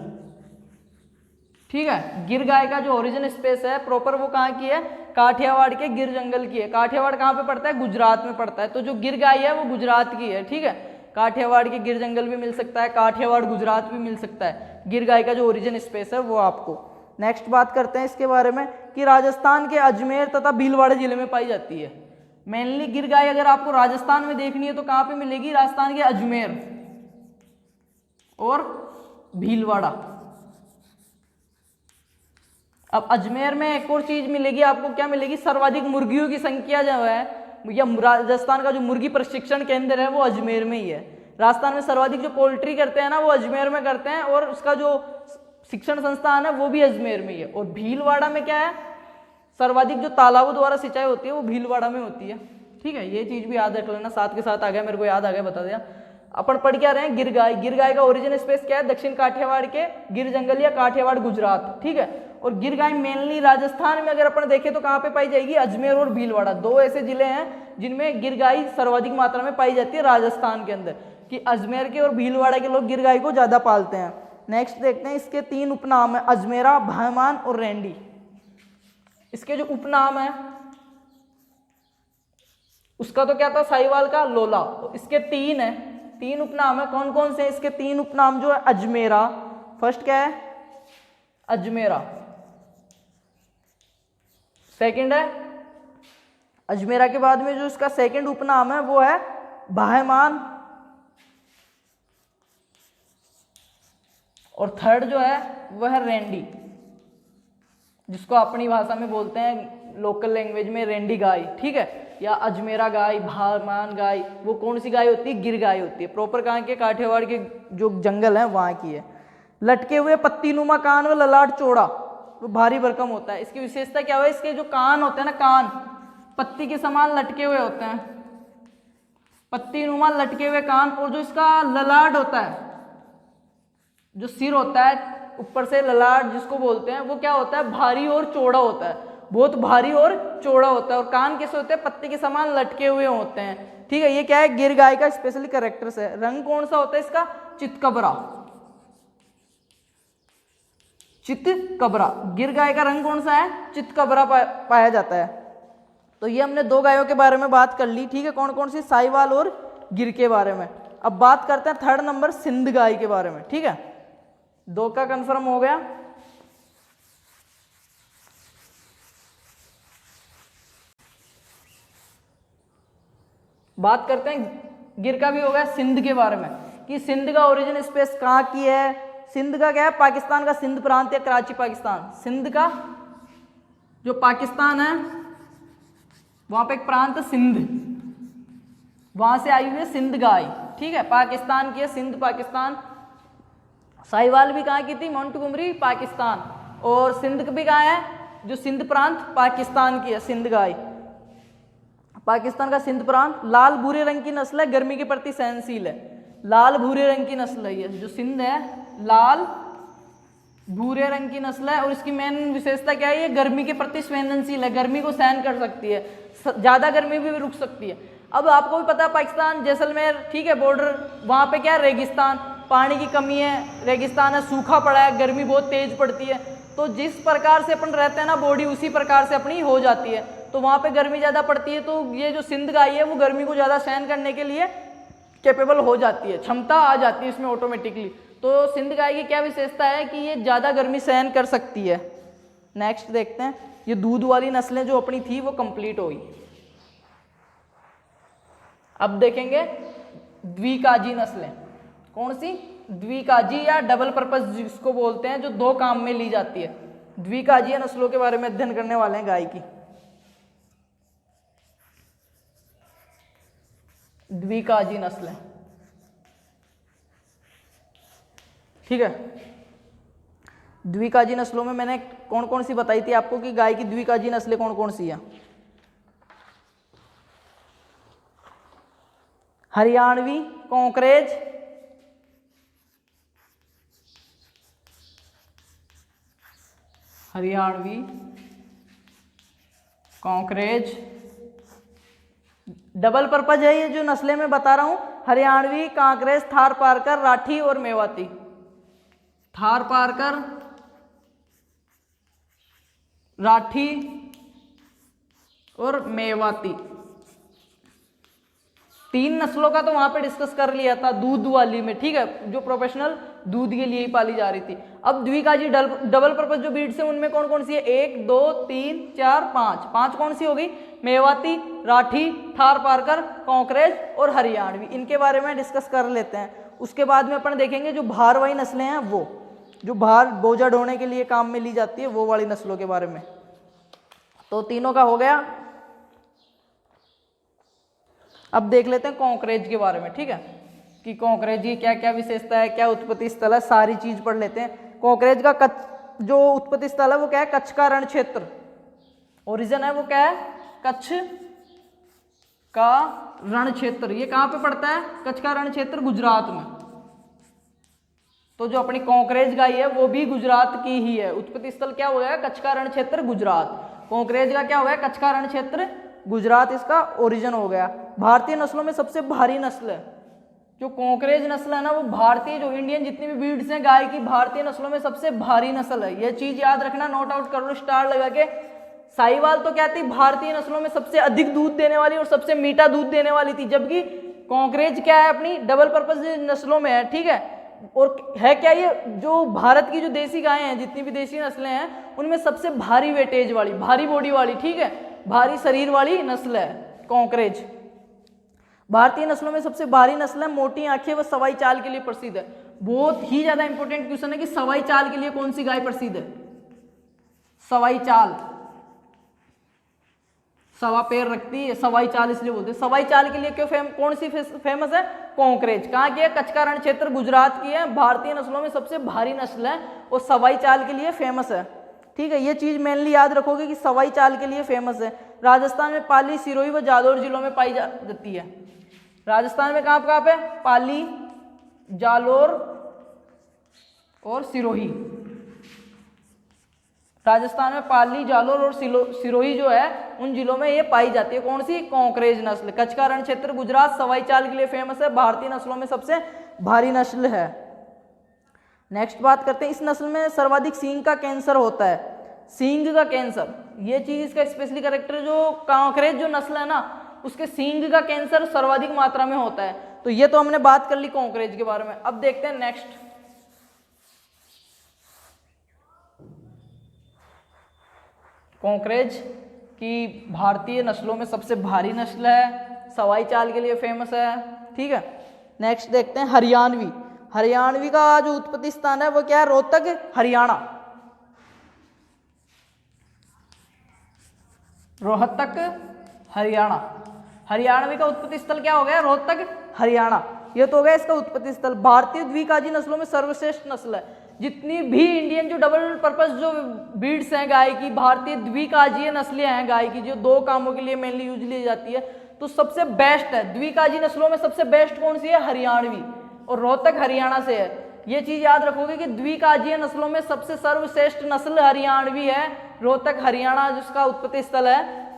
ठीक है। गिर गाय का जो ओरिजिन स्पेस है प्रॉपर वो कहाँ की है? काठियावाड़ के गिर जंगल की है। काठियावाड़ कहाँ पे पड़ता है? गुजरात में पड़ता है। तो जो गिर गाय है वो गुजरात की है, ठीक है। काठियावाड़ के गिर जंगल भी मिल सकता है, काठियावाड़ गुजरात भी मिल सकता है। गिर गाय का जो ओरिजिन स्पेस है वो आपको। नेक्स्ट बात करते हैं इसके बारे में कि राजस्थान के अजमेर तथा भीलवाड़ा जिले में पाई जाती है। मेनली गिर गाय अगर आपको राजस्थान में देखनी है तो कहाँ पे मिलेगी? राजस्थान के अजमेर और भीलवाड़ा। अब अजमेर में एक और चीज मिलेगी आपको, क्या मिलेगी? सर्वाधिक मुर्गियों की संख्या जो है, या राजस्थान का जो मुर्गी प्रशिक्षण केंद्र है वो अजमेर में ही है। राजस्थान में सर्वाधिक जो पोल्ट्री करते हैं ना वो अजमेर में करते हैं, और उसका जो शिक्षण संस्थान है वो भी अजमेर में ही है। और भीलवाड़ा में क्या है? सर्वाधिक जो तालाबों द्वारा सिंचाई होती है वो भीलवाड़ा में होती है, ठीक है। ये चीज भी याद रख लेना, साथ के साथ आ गया, मेरे को याद आ गया, बता दिया। अपन पढ़ क्या रहे हैं? गिर गाय। गिर गाय का ओरिजिन स्पेस क्या है? दक्षिण काठियावाड़ के गिर जंगल या काठियावाड़ गुजरात, ठीक है। और गिर गाय मेनली राजस्थान में अगर अपन देखें तो कहाँ पे पाई जाएगी? अजमेर और भीलवाड़ा, दो ऐसे जिले हैं जिनमें गिर गाय सर्वाधिक मात्रा में पाई जाती है राजस्थान के अंदर, कि अजमेर के और भीलवाड़ा के लोग गिर गाय को ज्यादा पालते हैं। नेक्स्ट देखते हैं, इसके 3 उपनाम है, अजमेरा, भायमान और रेंडी। इसके जो उपनाम है उसका तो क्या था? साहिवाल का लोला। तो इसके 3 है, 3 उपनाम है। कौन कौन से? इसके 3 उपनाम जो है अजमेरा, फर्स्ट क्या है? अजमेरा। सेकंड है अजमेरा के बाद में जो इसका सेकंड उपनाम है वो है भायमान, और थर्ड जो है वह है रेंडी, जिसको अपनी भाषा में बोलते हैं लोकल लैंग्वेज में रेंडी गाय, ठीक है। या अजमेरा गाय, भायमान गाय, वो कौन सी गाय होती है? गिर गाय होती है। प्रॉपर कहाँ के? काठियावाड़ के जो जंगल है वहां की है। लटके हुए पत्तीनुमा कान व ललाट चौड़ा, वो भारी भरकम होता है। इसकी विशेषता क्या है? इसके जो कान होते हैं ना, कान पत्ती के समान लटके हुए होते हैं, पत्तीनुमा लटके हुए कान। और जो इसका ललाट होता है, जो सिर होता है ऊपर से ललाट जिसको बोलते हैं, वो क्या होता है? भारी और चौड़ा होता है, बहुत भारी और चौड़ा होता है। और कान कैसे होते हैं? पत्ते के समान लटके हुए होते हैं, ठीक है। ये क्या है? गिर गाय का स्पेशली कैरेक्टर्स है। रंग कौन सा होता है इसका? चितकबरा, चितकबरा। गिर गाय का रंग कौन सा है? चितकबरा पाया जाता है। तो ये हमने 2 गायों के बारे में बात कर ली, ठीक है। कौन कौन सी? साहिवाल और गिर के बारे में। अब बात करते हैं 3rd नंबर सिंध गाय के बारे में, ठीक है। 2 का कंफर्म हो गया। बात करते हैं गिर का भी हो गया, सिंध के बारे में, कि सिंध का ओरिजिन स्पेस कहाँ की है? सिंध का क्या है? पाकिस्तान का सिंध प्रांत या कराची पाकिस्तान। सिंध का जो पाकिस्तान है वहां पे एक प्रांत सिंध, वहां से आई हुई है सिंध गाय, ठीक है। पाकिस्तान की है, सिंध पाकिस्तान। साहिवाल भी कहाँ की थी? मोंटगोमरी पाकिस्तान। और सिंध भी कहाँ है? जो सिंध प्रांत पाकिस्तान की है, सिंध गाय पाकिस्तान का सिंध प्रांत। लाल भूरे रंग की नस्ल है, गर्मी के प्रति सहनशील है। लाल भूरे रंग की नस्ल है ये जो सिंध है, लाल भूरे रंग की नस्ल है। और इसकी मेन विशेषता क्या है? ये गर्मी के प्रति संवेदनशील है, गर्मी को सहन कर सकती है, ज्यादा गर्मी भी रुक सकती है। अब आपको भी पता है पाकिस्तान जैसलमेर, ठीक है, बॉर्डर, वहां पे क्या है? रेगिस्तान, पानी की कमी है, रेगिस्तान है, सूखा पड़ा है, गर्मी बहुत तेज पड़ती है। तो जिस प्रकार से अपन रहते हैं ना बॉडी, उसी प्रकार से अपनी हो जाती है। तो वहां पे गर्मी ज्यादा पड़ती है, तो ये जो सिंध गाय है वो गर्मी को ज्यादा सहन करने के लिए कैपेबल हो जाती है, क्षमता आ जाती है इसमें ऑटोमेटिकली। तो सिंध गाय की क्या विशेषता है? कि ये ज्यादा गर्मी सहन कर सकती है। नेक्स्ट देखते हैं, ये दूध वाली नस्लें जो अपनी थी वो कंप्लीट हो गई। अब देखेंगे द्विकाजी नस्लें। कौन सी? द्विकाजी या डबल पर्पस जिसको बोलते हैं, जो 2 काम में ली जाती है। द्विकाजी नस्लों के बारे में अध्ययन करने वाले हैं गाय की। द्विकाजी नस्लें, ठीक है। द्विकाजी नस्लों में मैंने कौन कौन सी बताई थी आपको कि गाय की द्विकाजी नस्लें कौन कौन सी हैं? हरियाणवी, कॉन्करेज, हरियाणवी, कॉन्करेज। डबल पर्पज है ये जो नस्लें मैं बता रहा हूं, हरियाणवी, कांकरेज, थार पारकर, राठी और मेवाती। थार पारकर, राठी और मेवाती। 3 नस्लों का तो वहां पे डिस्कस कर लिया था दूध वाली में, ठीक है, जो प्रोफेशनल दूध के लिए ही पाली जा रही थी। अब द्विकाजी डबल पर्पज जो ब्रीड्स हैं उनमें कौन कौन सी है? 1 2 3 4 5 कौन सी होगी? मेवाती, राठी, थार पारकर, कॉकरेज और हरियाणवी। इनके बारे में डिस्कस कर लेते हैं। उसके बाद में अपन देखेंगे जो भारवाही नस्लें हैं, वो जो भार बोझा ढोने के लिए काम में ली जाती है वो वाली नस्लों के बारे में। तो तीनों का हो गया। अब देख लेते हैं कॉकरेज के बारे में, ठीक है, कि कॉकरेज की क्या क्या विशेषता है, क्या उत्पत्ति स्थल है, सारी चीज पढ़ लेते हैं। कॉकरेज का जो उत्पत्ति स्थल है वो क्या है? कच्छ का रण क्षेत्र। ओरिजिन है वो क्या है? कच्छ का रण क्षेत्र। ये कहाँ पे पड़ता है? कच्छ का रण क्षेत्र गुजरात में। तो जो अपनी कॉकरेज गाय है वो भी गुजरात की ही है। उत्पत्ति स्थल क्या हो गया? कच्छ का रण क्षेत्र गुजरात। कॉकरेज का क्या हो गया? कच्छ का रण क्षेत्र गुजरात, इसका ओरिजिन हो गया। भारतीय नस्लों में सबसे भारी नस्ल है जो कॉकरेज नस्ल है ना, वो भारतीय जो इंडियन जितनी भी ब्रीड्स हैं गाय की, भारतीय नस्लों में सबसे भारी नस्ल है। यह चीज याद रखना, नोट आउट कर लो स्टार लगा के। साहिवाल तो क्या थी? भारतीय नस्लों में सबसे अधिक दूध देने वाली और सबसे मीठा दूध देने वाली थी, जबकि कॉकरेज क्या है? अपनी डबल पर्पज नस्लों में है, ठीक है। और है क्या ये? जो भारत की जो देसी गायें हैं, जितनी भी देसी नस्लें हैं, उनमें सबसे भारी वेटेज वाली, भारी बॉडी वाली, ठीक है, भारी शरीर वाली नस्ल है कॉकरेज। भारतीय नस्लों में सबसे भारी नस्ल है। मोटी आंखें व सवाई चाल के लिए प्रसिद्ध है। बहुत ही ज्यादा इंपॉर्टेंट क्वेश्चन है कि सवाई चाल के लिए कौन सी गाय प्रसिद्ध है? सवाई चाल, सवा पैर रखती है, सवाई चाल इसलिए बोलते हैं। सवाई चाल के लिए क्यों कौन सी फेमस है? कॉकरेज। कहाँ की है? कच्छ का रण क्षेत्र गुजरात की है। भारतीय नस्लों में सबसे भारी नस्ल है और सवाई चाल के लिए फेमस है, ठीक है। ये चीज मेनली याद रखोगे कि सवाई चाल के लिए फेमस है। राजस्थान में पाली, सिरोही व जालौर जिलों में पाई जाती है। राजस्थान में कहाँ पे? पाली, जालौर और सिरोही। राजस्थान में पाली, जालौर और सिरोही जो है उन जिलों में ये पाई जाती है। कौन सी? कॉकरेज नस्ल। कच्छ का रण क्षेत्र गुजरात, सवाई चाल के लिए फेमस है, भारतीय नस्लों में सबसे भारी नस्ल है। नेक्स्ट बात करते हैं, इस नस्ल में सर्वाधिक सींग का कैंसर होता है। सींग का कैंसर, ये चीज इसका स्पेशली कैरेक्टर, जो कॉकरेज जो नस्ल है ना, उसके सींग का कैंसर सर्वाधिक मात्रा में होता है। तो ये तो हमने बात कर ली कॉकरेज के बारे में। अब देखते हैं नेक्स्ट, कॉकरेज की भारतीय नस्लों में सबसे भारी नस्ल है, सवाई चाल के लिए फेमस है, ठीक है। नेक्स्ट देखते हैं हरियाणवी। हरियाणवी का जो उत्पत्ति स्थान है वो क्या है? रोहतक, हरियाणा। रोहतक, हरियाणा। हरियाणवी का उत्पत्ति स्थल क्या हो गया? रोहतक, हरियाणा। ये तो हो गया इसका उत्पत्ति स्थल। भारतीय द्विकाजी नस्लों में सर्वश्रेष्ठ नस्ल है। जितनी भी इंडियन जो डबल पर्पस जो ब्रीड्स हैं गाय की, भारतीय द्विकाजीय नस्लें हैं गाय की, जो 2 कामों के लिए मेनली यूज ली जाती है, तो सबसे बेस्ट है द्विकाजी नस्लों में सबसे बेस्ट कौन सी है? हरियाणवी, और रोहतक हरियाणा से है। ये चीज याद रखोगे कि द्विकाजीय नस्लों में सबसे सर्वश्रेष्ठ नस्ल हरियाणवी है। रोहतक हरियाणा जिसका उत्पत्ति स्थल है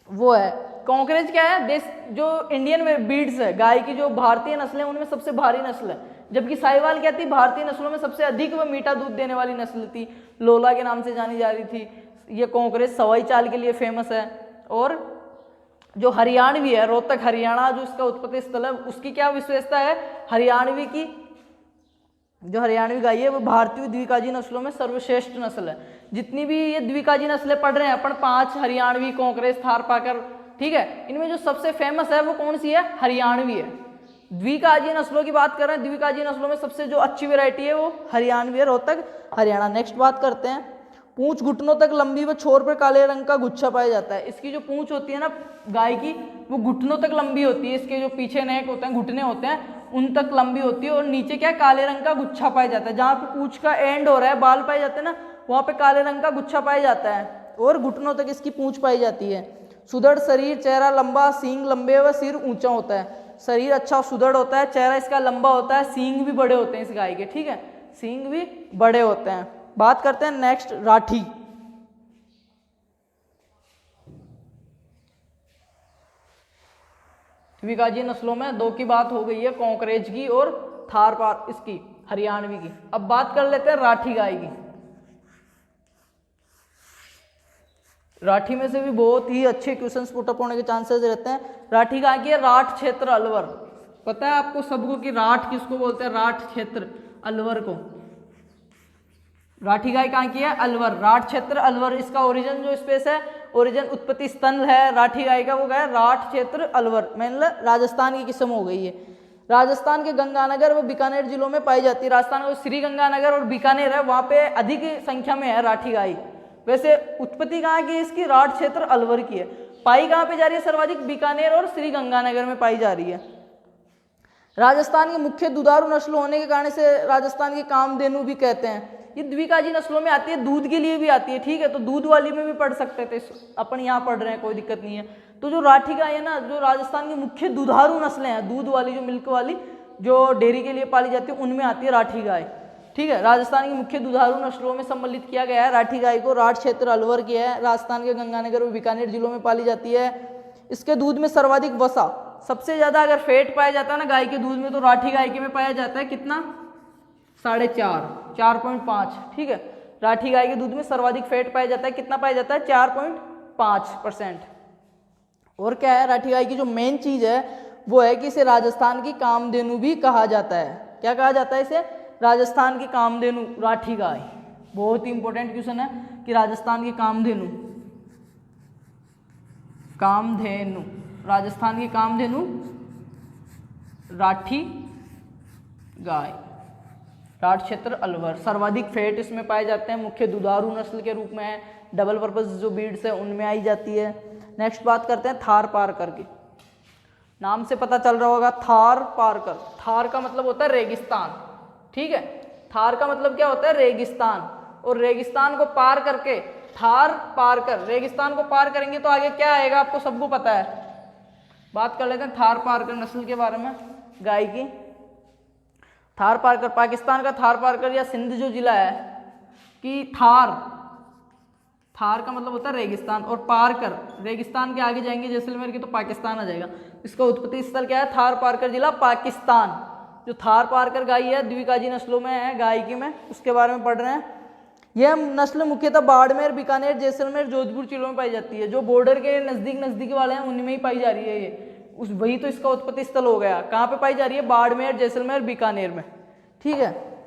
वो है। कॉकरेज क्या है? देश जो इंडियन ब्रीड्स है गाय की, जो भारतीय नस्लें उनमें सबसे भारी नस्ल है, जबकि साहिवाल क्या थी? भारतीय नस्लों में सबसे अधिक व मीठा दूध देने वाली नस्ल थी, लोला के नाम से जानी जा रही थी। ये कॉकरेज सवाई चाल के लिए फेमस है। और जो हरियाणवी है, रोहतक हरियाणा जो इसका उत्पत्ति स्थल है, उसकी क्या विशेषता है? हरियाणवी की जो हरियाणवी गाय है वो भारतीय द्विकाजी नस्लों में सर्वश्रेष्ठ नस्ल है। जितनी भी ये द्विकाजी नस्लें पढ़ रहे हैं अपन, 5 हरियाणवी, कॉकरेज, थार पाकर, ठीक है, इनमें जो सबसे फेमस है वो कौन सी है? हरियाणवी है। द्विकाजी नस्लों की बात कर रहे हैं, द्विकाजी नस्लों में सबसे जो अच्छी वैरायटी है वो हरियाणवी है, रोहतक हरियाणा। नेक्स्ट बात करते हैं, पूंछ घुटनों तक लंबी व छोर पर काले रंग का गुच्छा पाया जाता है। इसकी जो पूंछ होती है ना गाय की, वो घुटनों तक लंबी होती है। इसके जो पीछे नेक होते हैं, घुटने होते हैं, उन तक लंबी होती है, और नीचे क्या काले रंग का गुच्छा पाया जाता है। जहाँ पे पूंछ का एंड हो रहा है, बाल पाए जाते हैं ना, वहाँ पे काले रंग का गुच्छा पाया जाता है, और घुटनों तक इसकी पूंछ पाई जाती है। सुदृढ़ शरीर, चेहरा लंबा, सींग लंबे व सिर ऊंचा होता है। शरीर अच्छा सुदृढ़ होता है, चेहरा इसका लंबा होता है, सींग भी बड़े होते हैं इस गाय के, ठीक है, सींग भी बड़े होते हैं। बात करते हैं नेक्स्ट, राठी। द्विकाजी नस्लों में 2 की बात हो गई है, कॉकरेज की और थार पार इसकी हरियाणवी की। अब बात कर लेते हैं राठी गाय की। राठी में से भी बहुत ही अच्छे क्वेश्चंस पुट अप होने के चांसेस रहते हैं। राठी कहाँ की है? राठ क्षेत्र अलवर। पता है आपको सबको कि राठ किसको बोलते हैं? राठ क्षेत्र अलवर को। राठी गाय कहाँ की है? अलवर। राठ क्षेत्र अलवर, इसका ओरिजिन जो स्पेस है, ओरिजिन उत्पत्ति स्थल है राठी गाय का, वो गया राठ क्षेत्र अलवर। मतलब राजस्थान की किस्म हो गई है। राजस्थान के गंगानगर व बीकानेर जिलों में पाई जाती है। राजस्थान का श्री गंगानगर और बीकानेर है, वहाँ पे अधिक संख्या में है राठी गाय। वैसे उत्पत्ति कहाँ की है इसकी? राठ क्षेत्र अलवर की है। पाई कहाँ पे जा रही है सर्वाधिक? बीकानेर और श्री गंगानगर में पाई जा रही है। राजस्थान की मुख्य दुधारू नस्ल होने के कारण से राजस्थान की कामधेनु भी कहते हैं। ये द्विकाजी नस्लों में आती है, दूध के लिए भी आती है, ठीक है, तो दूध वाली में भी पढ़ सकते थे, अपन यहाँ पढ़ रहे हैं, कोई दिक्कत नहीं है। तो जो राठी गाय है ना, जो राजस्थान की मुख्य दुधारू नस्लें हैं, दूध वाली, जो मिल्क वाली, जो डेयरी के लिए पाली जाती है, उनमें आती है राठी गाय, ठीक है। राजस्थान की मुख्य दुधारू नस्लों में सम्मिलित किया गया है राठी गाय को। राठ क्षेत्र अलवर की है, राजस्थान के गंगानगर और बीकानेर जिलों में पाली जाती है। इसके दूध में सर्वाधिक वसा, सबसे ज्यादा अगर फैट पाया जाता है ना गाय के दूध में, तो राठी गाय के में पाया जाता है कितना? 4.5, 4.5, ठीक है। राठी गाय के दूध में सर्वाधिक फैट पाया जाता है, कितना पाया जाता है? 4.5%। और क्या है राठी गाय की जो मेन चीज है वो है कि इसे राजस्थान की कामधेनु भी कहा जाता है। क्या कहा जाता है इसे? राजस्थान की कामधेनु राठी गाय। बहुत ही इंपॉर्टेंट क्वेश्चन है कि राजस्थान की कामधेनु, कामधेनु, राजस्थान की कामधेनु राठी गाय, राठ क्षेत्र अलवर। सर्वाधिक फैट इसमें पाए जाते हैं, मुख्य दुधारू नस्ल के रूप में है, डबल पर्पस जो बीड्स है उनमें आई जाती है। नेक्स्ट बात करते हैं थार पारकर की। नाम से पता चल रहा होगा थार पारकर। थार का मतलब होता है रेगिस्तान, ठीक है। थार का मतलब क्या होता है? रेगिस्तान। और रेगिस्तान को पार करके थार पार कर, रेगिस्तान को पार करेंगे तो आगे क्या आएगा आपको सबको पता है। बात कर लेते हैं थार पारकर नस्ल के बारे में, गाय की। थार पारकर, पाकिस्तान का थार पारकर या सिंध जो जिला है कि थार, थार का मतलब होता है रेगिस्तान, और पारकर, रेगिस्तान के आगे जाएंगे जैसलमेर के तो पाकिस्तान आ जाएगा। इसका उत्पत्ति स्थल क्या है? थार पारकर जिला, पाकिस्तान। जो थार पारकर गाय है द्विकाजी नस्लों में है गाय की, में उसके बारे में पढ़ रहे हैं। यह नस्ल मुख्यतः बाड़मेर, बीकानेर, जैसलमेर, जोधपुर जिलों में पाई जाती है। जो बॉर्डर के नजदीक वाले हैं उनमें ही पाई जा रही है ये, उस वही तो इसका उत्पत्ति स्थल हो गया। कहाँ पे पाई जा रही है? बाड़मेर, जैसलमेर, बीकानेर में, ठीक है।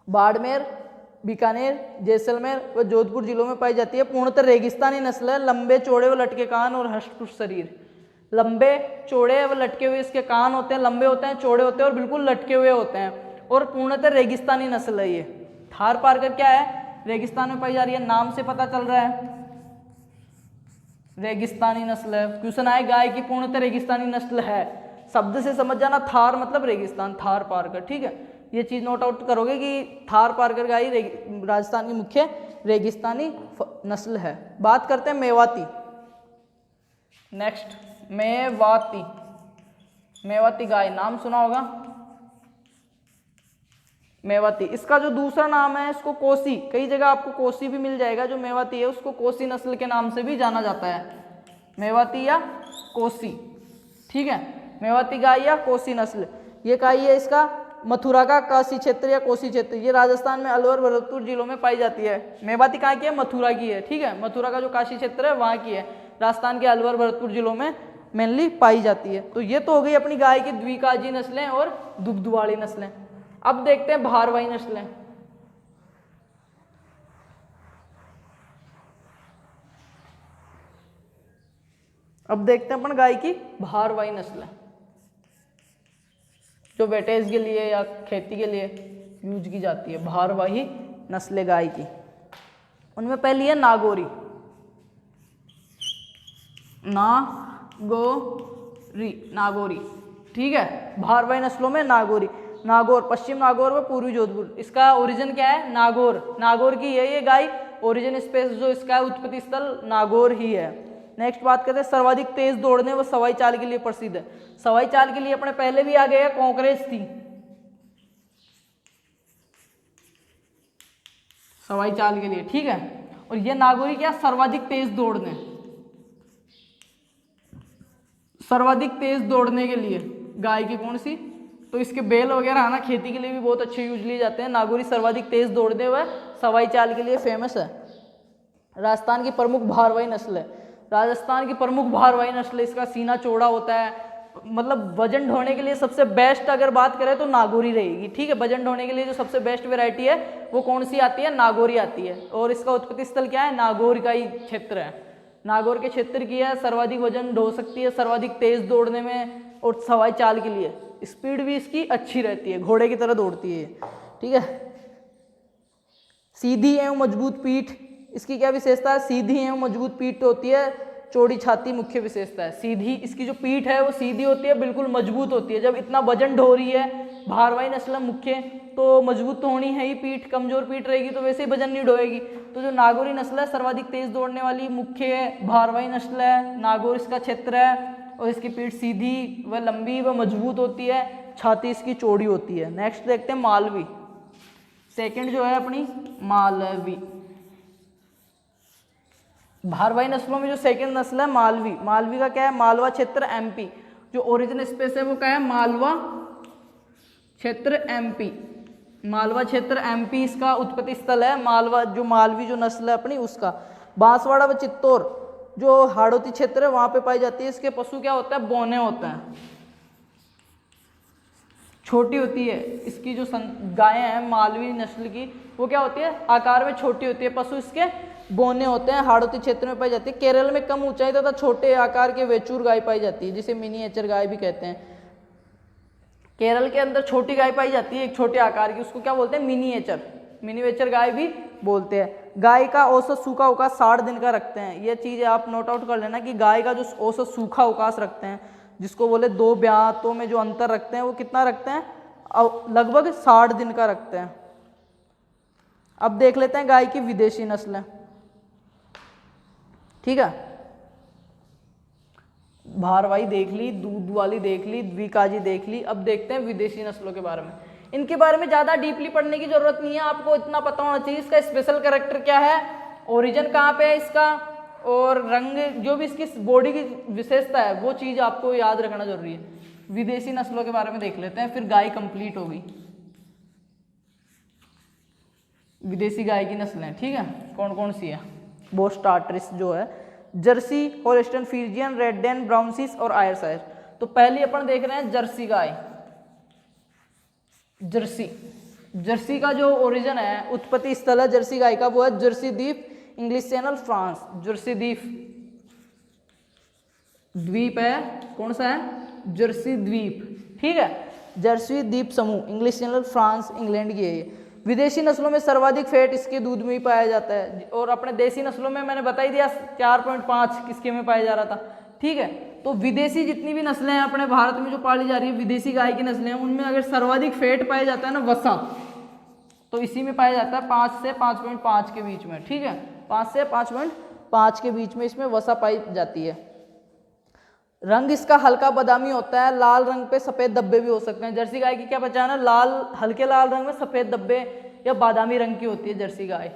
बाड़मेर, बीकानेर, जैसलमेर व जोधपुर जिलों में पाई जाती है। पूर्णतः रेगिस्तानी नस्ल है। लंबे चौड़े व लटके कान और हष्ट-पुष्ट शरीर। लंबे चौड़े व लटके हुए इसके कान होते हैं, लंबे होते हैं, चौड़े होते हैं और बिल्कुल लटके हुए होते हैं। और पूर्णतः रेगिस्तानी नस्ल है ये। थार पारकर क्या है? रेगिस्तान में पाई जा रही है, नाम से पता चल रहा है रेगिस्तानी नस्ल है। क्वेश्चन आए गाय की पूर्णतः रेगिस्तानी नस्ल है, शब्द से समझ जाना, थार मतलब रेगिस्तान, थार पारकर, ठीक है। ये चीज नोट आउट करोगे कि थार पारकर गाय राजस्थान की मुख्य रेगिस्तानी नस्ल है। बात करते हैं मेवाती। नेक्स्ट मेवाती, मेवाती गाय नाम सुना होगा, मेवाती। इसका जो दूसरा नाम है इसको कोसी, कई जगह आपको कोसी भी मिल जाएगा। जो मेवाती है उसको कोसी नस्ल के नाम से भी जाना जाता है, मेवाती या कोसी, ठीक है। मेवाती गाय या कोसी नस्ल, ये गाय है इसका मथुरा का काशी क्षेत्र या कोसी क्षेत्र। ये राजस्थान में अलवर, भरतपुर जिलों में पाई जाती है। मेवाती कहाँ की है? मथुरा की है, ठीक है। मथुरा का जो काशी क्षेत्र है वहाँ की है। राजस्थान के अलवर, भरतपुर जिलों में मेनली पाई जाती है। तो ये तो हो गई अपनी गाय की द्विकाजी नस्लें और दुग्धवाली नस्लें। अब देखते हैं भारवाही नस्लें। अब देखते हैं अपन गाय की भारवाही नस्लें, जो वेटेज के लिए या खेती के लिए यूज की जाती है। भारवाही नस्लें गाय की, उनमें पहली है नागौरी। नागौरी, नागौरी, ठीक है। भारवाही नस्लों में नागौरी, नागौर, पश्चिम नागौर व पूर्वी जोधपुर। इसका ओरिजिन क्या है? नागौर, नागौर की है ये गाय। ओरिजिन स्पेस जो इसका उत्पत्ति स्थल नागौर ही है। नेक्स्ट बात करते हैं सर्वाधिक तेज दौड़ने व सवाई चाल के लिए प्रसिद्ध है। सवाई चाल के लिए अपने पहले भी आ गए, कॉन्करेज थी सवाई चाल के लिए, ठीक है। और ये नागौरी क्या? सर्वाधिक तेज दौड़ने, सर्वाधिक तेज दौड़ने के लिए गाय की कौन सी? तो इसके बेल वगैरह है ना, खेती के लिए भी बहुत अच्छे यूज लिए जाते हैं। नागौरी सर्वाधिक तेज दौड़ने व सवाई चाल के लिए फेमस है। राजस्थान की प्रमुख भारवाही नस्ल है, राजस्थान की प्रमुख भारवाही नस्ल, इसका सीना चौड़ा होता है, मतलब वजन ढोने के लिए सबसे बेस्ट अगर बात करें तो नागौरी रहेगी, ठीक है। वजन ढोने के लिए जो सबसे बेस्ट वैरायटी है वो कौन सी आती है, नागौरी आती है। और इसका उत्पत्ति स्थल क्या है, नागौर का ही क्षेत्र है, नागौर के क्षेत्र की है। सर्वाधिक वजन ढो सकती है, सर्वाधिक तेज दौड़ने में और हवाई चाल के लिए स्पीड भी इसकी अच्छी रहती है, घोड़े की तरह दौड़ती है, ठीक है। सीधी एवं मजबूत पीठ, इसकी क्या विशेषता है, सीधी एवं मजबूत पीठ होती है, चौड़ी छाती मुख्य विशेषता है। सीधी, इसकी जो पीठ है वो सीधी होती है, बिल्कुल मजबूत होती है। जब इतना वजन ढो रही है, भारवाही नस्ल मुख्य, तो मजबूत तो होनी है ही पीठ, कमजोर पीठ रहेगी तो वैसे ही वजन नहीं ढोएगी। तो जो नागौरी नस्ल है सर्वाधिक तेज दौड़ने वाली मुख्य भारवाही नस्ल है, नागौर इसका क्षेत्र है, और इसकी पीठ सीधी व लंबी व मजबूत होती है, छाती इसकी चौड़ी होती है। नेक्स्ट देखते हैं मालवी, सेकंड जो है अपनी मालवी। भारवाही नस्लों में जो सेकंड नस्ल है मालवी, मालवी का क्या है, मालवा क्षेत्र एमपी, जो ओरिजिन स्पेस है वो क्या है, मालवा क्षेत्र एमपी, मालवा क्षेत्र एमपी इसका उत्पत्ति स्थल है। मालवा जो मालवी जो नस्ल है अपनी उसका, बांसवाड़ा व चित्तौर जो हाड़ौती क्षेत्र है वहां पे पाई जाती है। इसके पशु क्या होता है, बौने होते हैं, छोटी होती है। इसकी जो गायें हैं मालवी नस्ल की वो क्या होती है, आकार में छोटी होती है, पशु इसके बौने होते हैं, हाड़ौती क्षेत्र में पाई जाती है। केरल में कम ऊंचाई तथा छोटे आकार के वेचूर गाय पाई जाती है, जिसे मिनीएचर गाय भी कहते हैं। केरल के अंदर छोटी गाय पाई जाती है, एक छोटे आकार की, उसको क्या बोलते हैं, मिनीएचर, मिनीएचर गाय भी बोलते हैं। गाय का औसत सूखा अवकाश 60 दिन का रखते हैं। ये चीज़ आप नोट आउट कर लेना कि गाय का जो औसत सूखा अवकाश रखते हैं, जिसको बोले दो ब्यातों में जो अंतर रखते हैं, वो कितना रखते हैं, लगभग 60 दिन का रखते हैं। अब देख लेते हैं गाय की विदेशी नस्लें, ठीक है। भारवाही देख ली, दूध वाली देख ली, द्विकाजी देख ली। अब देखते हैं विदेशी नस्लों के बारे में। इनके बारे में ज़्यादा डीपली पढ़ने की जरूरत नहीं है, आपको इतना पता होना चाहिए इसका स्पेशल कैरेक्टर क्या है, ओरिजिन कहाँ पे है इसका, और रंग, जो भी इसकी बॉडी की विशेषता है वो चीज़ आपको याद रखना जरूरी है। विदेशी नस्लों के बारे में देख लेते हैं, फिर गाय कंप्लीट होगी। विदेशी गाय की नस्लें, ठीक है, कौन कौन सी है, बोस्टार्ट्रिस जो है, जर्सी, होल्स्टाइन फ्रीजियन, रेड डेन, ब्राउनसिस और आयरशायर। तो पहली अपन देख रहे हैं जर्सी गाय। जर्सी, जर्सी का जो ओरिजिन है, उत्पत्ति स्थल है जर्सी गाय का वो है जर्सी द्वीप, इंग्लिश चैनल फ्रांस। जर्सी द्वीप, द्वीप है, कौन सा है, जर्सी द्वीप, ठीक है, जर्सी द्वीप समूह, इंग्लिश चैनल फ्रांस, इंग्लैंड की है ये। विदेशी नस्लों में सर्वाधिक फैट इसके दूध में ही पाया जाता है, और अपने देसी नस्लों में मैंने बता ही दिया 4.5 किसके में पाया जा रहा था, ठीक है। तो विदेशी जितनी भी नस्लें हैं अपने भारत में जो पाली जा रही है, विदेशी गाय की नस्लें हैं, उनमें अगर सर्वाधिक फैट पाया जाता है ना, वसा, तो इसी में पाया जाता है 5 से 5.5 के बीच में, ठीक है, 5 से 5.5 के बीच में इसमें वसा पाई जाती है। रंग इसका हल्का बादामी होता है, लाल रंग पे सफेद धब्बे भी हो सकते हैं। जर्सी गाय की क्या पहचान है, लाल, हल्के लाल रंग में सफेद धब्बे या बादामी रंग की होती है जर्सी गाय।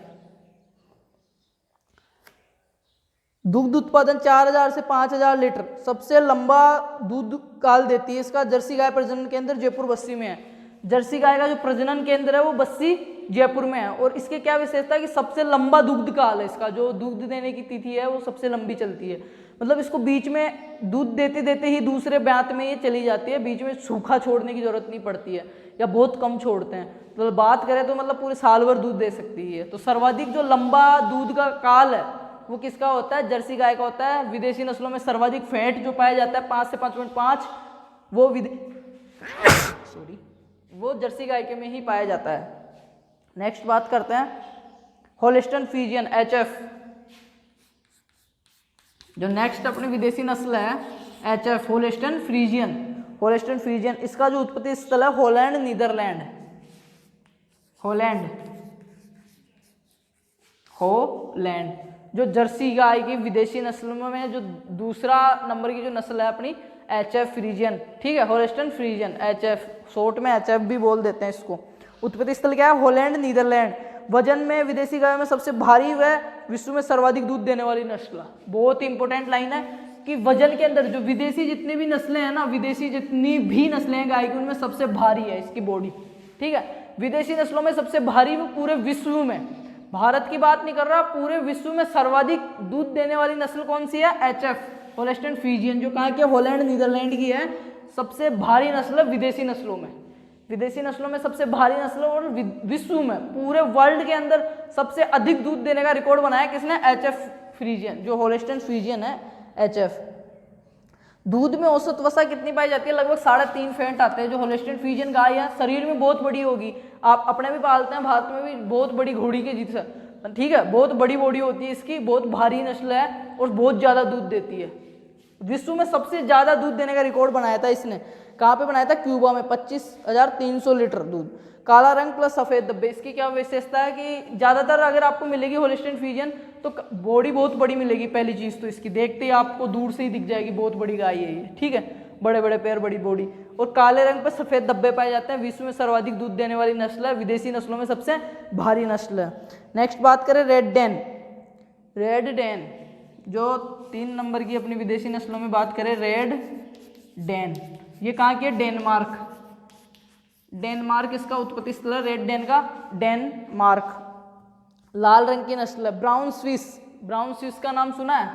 दुग्ध उत्पादन 4000 से 5000 लीटर, सबसे लंबा दूध काल देती है। इसका जर्सी गाय प्रजनन केंद्र जयपुर बस्सी में है। जर्सी गाय का जो प्रजनन केंद्र है वो बस्सी जयपुर में है, और इसके क्या विशेषता है कि सबसे लंबा दुग्ध काल है इसका, जो दूध देने की तिथि है वो सबसे लंबी चलती है। मतलब इसको बीच में दूध देते देते ही दूसरे ब्यात में ये चली जाती है, बीच में सूखा छोड़ने की जरूरत नहीं पड़ती है, या बहुत कम छोड़ते हैं। तो बात करें तो मतलब पूरे साल भर दूध दे सकती है। तो सर्वाधिक जो लंबा दूध का काल है वो किसका होता है, जर्सी गाय का होता है। विदेशी नस्लों में सर्वाधिक फैट जो पाया जाता है 5 से 5.5, वो जर्सी गाय के में ही पाया जाता है। नेक्स्ट बात करते हैं होल्स्टाइन फ्रीजियन, HF। जो नेक्स्ट अपनी विदेशी नस्ल है HF, होल्स्टाइन फ्रीजियन। होल्स्टाइन फ्रीजियन, इसका जो उत्पत्ति स्थल है हॉलैंड, नीदरलैंड, हॉलैंड, हॉलैंड। जो जर्सी गाय की विदेशी नस्लों में जो दूसरा नंबर की जो नस्ल है अपनी HF फ्रीजियन, ठीक है, होल्स्टाइन फ्रीजियन, HF, शॉर्ट में HF भी बोल देते हैं इसको। उत्पत्ति स्थल क्या है, हॉलैंड, नीदरलैंड। वजन में विदेशी गायों में सबसे भारी व विश्व में सर्वाधिक दूध देने वाली नस्ल। बहुत ही इंपॉर्टेंट लाइन है कि वजन के अंदर जो विदेशी जितनी भी नस्लें हैं ना, विदेशी जितनी भी नस्लें हैं गाय की, उनमें सबसे भारी है इसकी बॉडी, ठीक है। विदेशी नस्लों में सबसे भारी वो पूरे विश्व में भारत की बात नहीं कर रहा, पूरे विश्व में सर्वाधिक दूध देने वाली नस्ल कौन सी है? HF, होल्स्टाइन फ्रीजियन, जो कहाँ की है? हॉलैंड नीदरलैंड की है। सबसे भारी नस्ल है विदेशी नस्लों में, विदेशी नस्लों में सबसे भारी नस्ल, और विश्व में पूरे वर्ल्ड के अंदर सबसे अधिक दूध देने का रिकॉर्ड बनाया किसने? HF फ्रीजियन, जो होल्स्टाइन फ्रीजियन है HF। दूध में औसत वसा कितनी पाई जाती है? लगभग 3.5 फेंट आते हैं। जो होल्स्टाइन फ्रीजियन गाय है शरीर में बहुत बड़ी होगी, आप अपने भी पालते हैं, भारत में भी बहुत बड़ी घोड़ी के जैसा, ठीक है, बहुत बड़ी बॉडी होती है इसकी, बहुत भारी नस्ल है और बहुत ज़्यादा दूध देती है। विश्व में सबसे ज़्यादा दूध देने का रिकॉर्ड बनाया था इसने, कहाँ पे बनाया था? क्यूबा में, 25,300 लीटर दूध। काला रंग प्लस सफ़ेद धब्बे, इसकी क्या विशेषता है कि ज़्यादातर अगर आपको मिलेगी होल्स्टाइन फ्रीजियन तो बॉडी बहुत बड़ी मिलेगी। पहली चीज़ तो इसकी देखते ही आपको दूर से ही दिख जाएगी, बहुत बड़ी गाय है ये, ठीक है, बड़े बड़े पैर, बड़ी बॉडी, और काले रंग पर सफ़ेद धब्बे पाए जाते हैं। विश्व में सर्वाधिक दूध देने वाली नस्ल है, विदेशी नस्लों में सबसे भारी नस्ल है। नेक्स्ट बात करें रेड डेन। रेड डेन जो 3 नंबर की अपनी विदेशी नस्लों में बात करें, रेड डेन, ये कहाँ की है? डेनमार्क। डेनमार्क इसका उत्पत्ति स्थल है, रेड डेन का, डेनमार्क। लाल रंग की नस्ल है ब्राउन स्विस। ब्राउन स्विस का नाम सुना है?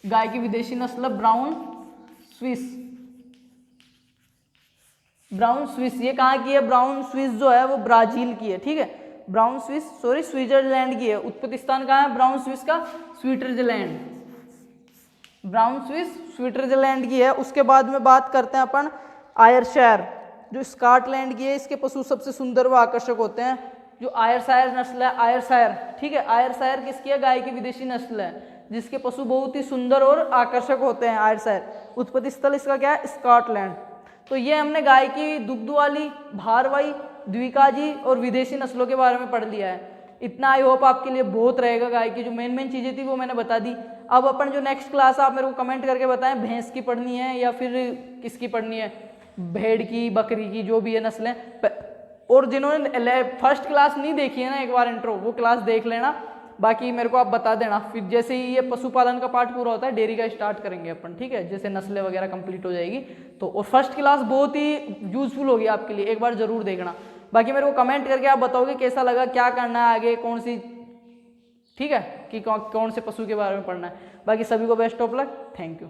गाय की विदेशी नस्ल ब्राउन स्विस। ब्राउन स्विस ये कहाँ की है? ब्राउन स्विस जो है वो ब्राजील की है, ठीक है, ब्राउन स्विस सॉरी स्विट्जरलैंड की है। उत्पत्ति स्थान कहाँ है ब्राउन स्विस का? स्विट्जरलैंड। ब्राउन स्विस स्विट्जरलैंड की है। उसके बाद में बात करते हैं अपन आयरशायर, जो स्कॉटलैंड की है। इसके पशु सबसे सुंदर व आकर्षक होते हैं। जो आयरशायर नस्ल है, आयरशायर, ठीक है, आयरशायर किसकी है? गाय की विदेशी नस्ल है, जिसके पशु बहुत ही सुंदर और आकर्षक होते हैं। आयरशायर, उत्पत्ति स्थल इसका क्या है? स्कॉटलैंड। तो ये हमने गाय की दुग्ध वाली, भारवाही, द्विकाजी और विदेशी नस्लों के बारे में पढ़ लिया है। इतना आई होप आपके लिए बहुत रहेगा। गाय की जो मेन चीज़ें थी वो मैंने बता दी। अब अपन जो नेक्स्ट क्लास आप मेरे को कमेंट करके बताएं, भैंस की पढ़नी है या फिर किसकी पढ़नी है? भेड़ की, बकरी की, जो भी है नस्लें। और जिन्होंने फर्स्ट क्लास नहीं देखी है ना, एक बार इंट्रो वो क्लास देख लेना, बाकी मेरे को आप बता देना। फिर जैसे ही ये पशुपालन का पार्ट पूरा होता है, डेयरी का स्टार्ट करेंगे अपन, ठीक है, जैसे नस्लें वगैरह कंप्लीट हो जाएगी तो। और फर्स्ट क्लास बहुत ही यूजफुल होगी आपके लिए, एक बार जरूर देखना। बाकी मेरे को कमेंट करके आप बताओगे कैसा लगा, क्या करना है आगे, कौन सी, ठीक है, कि कौन से पशु के बारे में पढ़ना है। बाकी सभी को best of luck, thank you.